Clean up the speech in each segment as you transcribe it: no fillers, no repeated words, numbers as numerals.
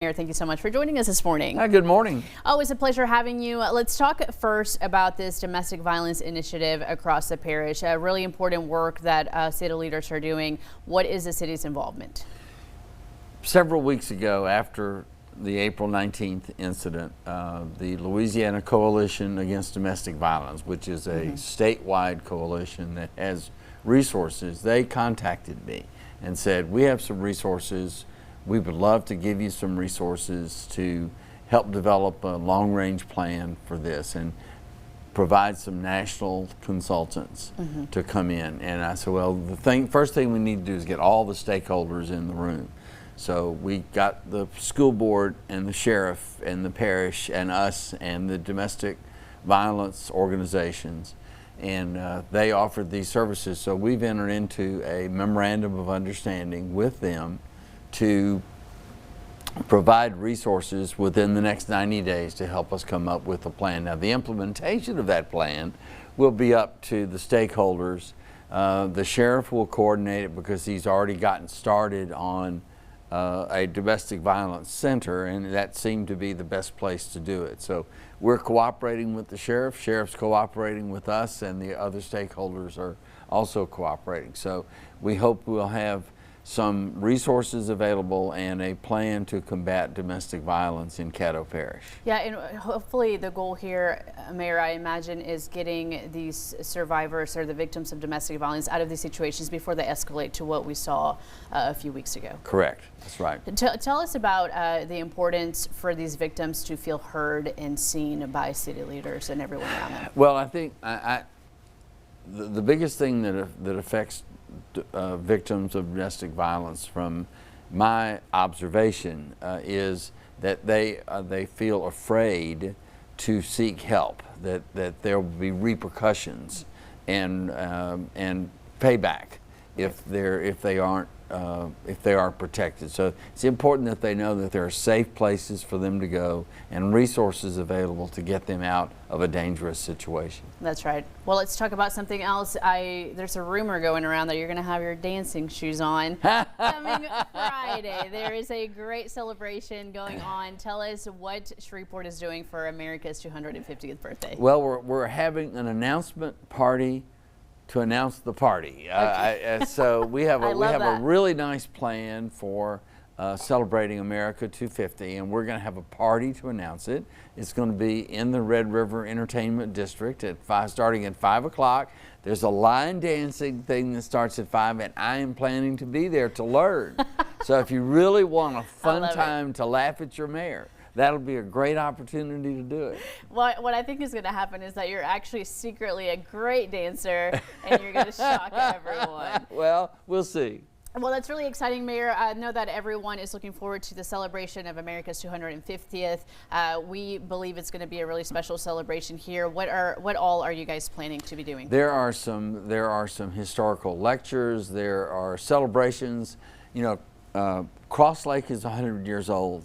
Mayor, thank you so much for joining us this morning. Good morning. Always a pleasure having you. Let's talk first about this domestic violence initiative across the parish. Really important work that city leaders are doing. What is the city's involvement? Several weeks ago, after the April 19th incident, the Louisiana Coalition Against Domestic Violence, which is a statewide coalition that has resources, they contacted me and said, we have some resources. We would love to give you some resources to help develop a long-range plan for this and provide some national consultants to come in. And I said, well, first thing we need to do is get all the stakeholders in the room. So we got the school board and the sheriff and the parish and us and the domestic violence organizations, and they offered these services. So we've entered into a memorandum of understanding with them to provide resources within the next 90 days to help us come up with a plan. Now, the implementation of that plan will be up to the stakeholders. The sheriff will coordinate it because he's already gotten started on a domestic violence center, and that seemed to be the best place to do it. So we're cooperating with the sheriff, sheriff's cooperating with us, and the other stakeholders are also cooperating. So we hope we'll have some resources available and a plan to combat domestic violence in Caddo Parish. Yeah, and hopefully the goal here, Mayor, I imagine, is getting these survivors or the victims of domestic violence out of these situations before they escalate to what we saw a few weeks ago. Correct, that's right. Tell us about the importance for these victims to feel heard and seen by city leaders and everyone around them. Well, I think the biggest thing that affects victims of domestic violence, from my observation, is that they feel afraid to seek help, that there will be repercussions and payback if they aren't protected. So it's important that they know that there are safe places for them to go and resources available to get them out of a dangerous situation. That's right. Well, let's talk about something else. There's a rumor going around that you're going to have your dancing shoes on coming Friday. There is a great celebration going on. Tell us what Shreveport is doing for America's 250th birthday. Well, we're having an announcement party to announce the party. Okay. So we have a really nice plan for celebrating America 250, and we're going to have a party to announce it. It's going to be in the Red River Entertainment District starting at 5 o'clock. There's a line dancing thing that starts at 5, and I am planning to be there to learn. So if you really want a fun time to laugh at your mayor, that'll be a great opportunity to do it. What I think is going to happen is that you're actually secretly a great dancer and you're going to shock everyone. Well, we'll see. Well, that's really exciting, Mayor. I know that everyone is looking forward to the celebration of America's 250th. We believe it's going to be a really special celebration here. What all are you guys planning to be doing? There are some historical lectures. There are celebrations. You know, Cross Lake is 100 years old.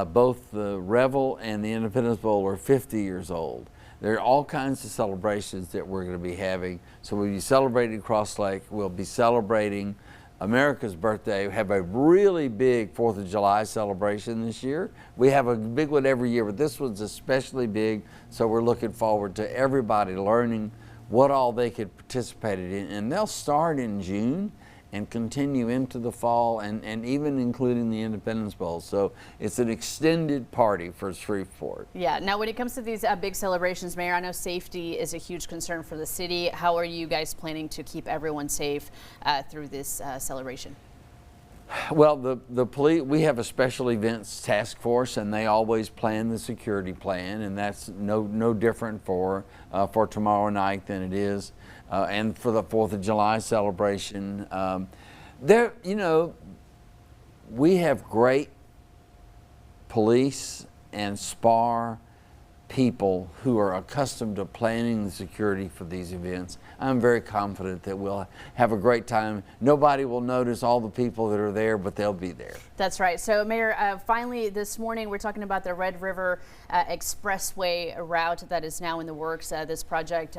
Both the Revel and the Independence Bowl are 50 years old. There are all kinds of celebrations that we're going to be having. So we'll be celebrating Cross Lake. We'll be celebrating America's birthday. We have a really big 4th of July celebration this year. We have a big one every year, but this one's especially big. So we're looking forward to everybody learning what all they could participate in. And they'll start in June and continue into the fall, and even including the Independence Bowl. So it's an extended party for Shreveport. Yeah. Now, when it comes to these big celebrations, Mayor, I know safety is a huge concern for the city. How are you guys planning to keep everyone safe through this celebration? Well, the police, we have a special events task force, and they always plan the security plan, and that's no different for tomorrow night than it is, and for the 4th of July celebration. You know, we have great police and SPAR people who are accustomed to planning the security for these events, I'm very confident that we'll have a great time. Nobody will notice all the people that are there, but they'll be there. That's right. So, Mayor, finally this morning we're talking about the River Expressway route that is now in the works. This project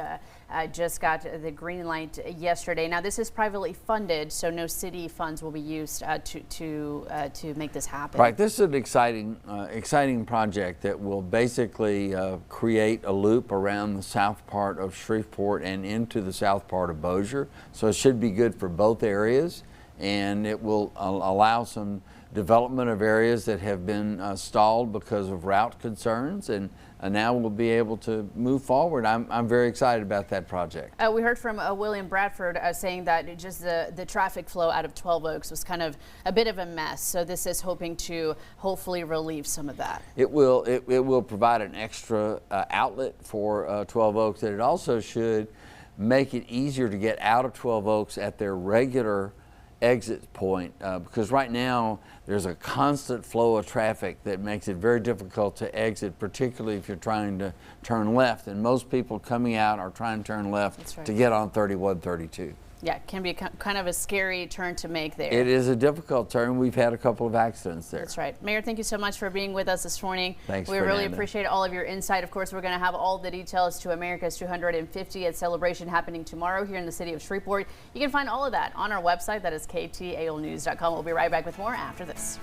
just got the green light yesterday. Now, this is privately funded, so no city funds will be used to make this happen. Right. This is an exciting project that will basically create a loop around the south part of Shreveport and into the south part of Bossier. So it should be good for both areas, and it will allow some development of areas that have been stalled because of route concerns, and now we'll be able to move forward. I'm very excited about that project. We heard from William Bradford saying that just the traffic flow out of 12 Oaks was kind of a bit of a mess. So this is hoping to hopefully relieve some of that. It will provide an extra outlet for 12 Oaks, and it also should make it easier to get out of 12 Oaks at their regular exit point, because right now there's a constant flow of traffic that makes it very difficult to exit, particularly if you're trying to turn left, and most people coming out are trying to turn left to get on 3132. Yeah, it can be kind of a scary turn to make there. It is a difficult turn. We've had a couple of accidents there. That's right. Mayor, thank you so much for being with us this morning. Thanks, We really appreciate all of your insight. Of course, we're going to have all the details to America's 250th celebration happening tomorrow here in the city of Shreveport. You can find all of that on our website. That is ktalnews.com. We'll be right back with more after this.